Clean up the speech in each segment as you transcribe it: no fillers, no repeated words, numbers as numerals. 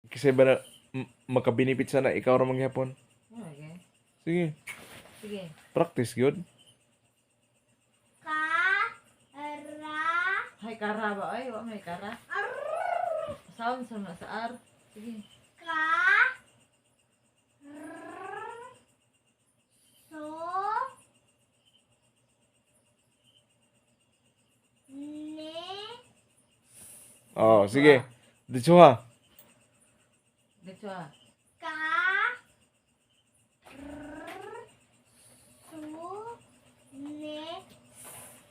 Kasi ba na makabinipit sana ikaw ra mangyapon. Okay. Sige, Sige. practice gyud. Hay kara ba ay? Wa may kara. Sound sa R. Sige. Oh, sige. Dito ha. Dito ah.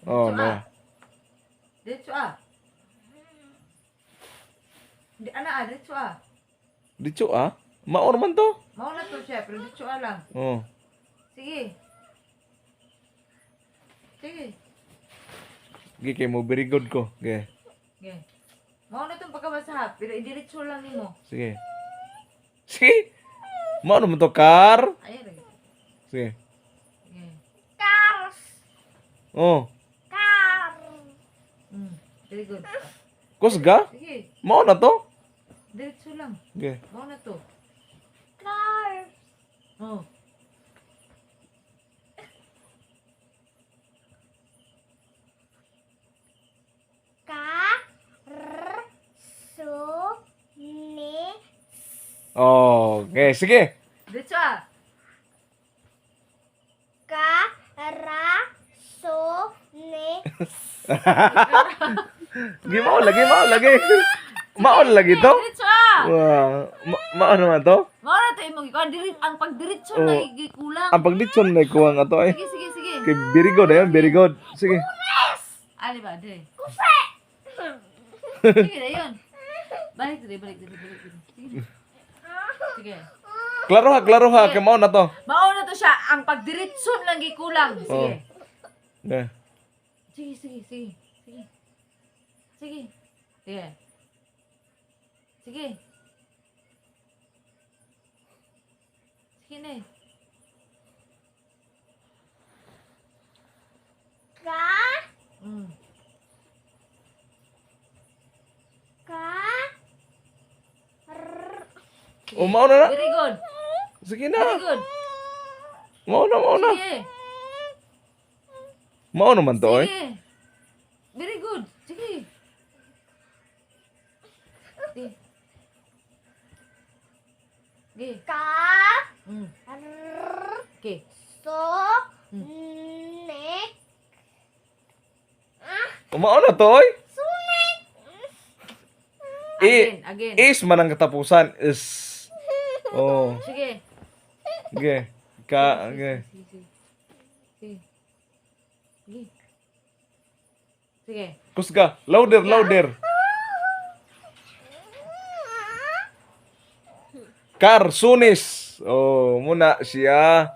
Oh, Dito no. ah. Dito ah. Di ana dito ah. Dito ah. Mao naman to. Mao na to siya, pero dito ah lang. Oh. Sige. Sige. Sige kay mo very good ko. Okay. Okay. Mao na tong pagkabasa, pero idiretso lang nimo. Sige. Sige. Mao naman to car. Ayan lagi. Sige. Okay. Oh. Very good. Kusga? Sige. Mao na to. Diretso lang. Okay. Mao na to. Oh. Oh, okay, sige. Diretso ah. Gi mao lagi, mao lagi. Mao lagi to. Diretso ah. Wow. Mao naman to. Mao na to imong ikaw ang pagdiretso Oh. na kulang. Ang pagditson na kuha nga to eh. Sige, sige, sige. Okay, very good ayun, very good. Sige. Ali ba, dire. Sige na yun. Balik dire, balik dire, balik dire. Sige. Sige. Klaro ha, kay mao na to. Mao na to siya, ang pagdiretso lang gikulang. Sige. Okay. Sige, sige, sige. Sige. Sige. Sige. Sige. Sige na eh. Mm. Oh, mao na na. Very good. Sige Very na. good. Mao na. Sige. Mao naman to eh. Sige. Very good. Sige. Sige. Sige. Mm. Okay. Mao na to eh. Again. Is man ang katapusan is. Oh, Sige. okay. Okay. Sige. Sige. Sige. Sige. Kusga, louder. Car, sunis. Oh, muna siya.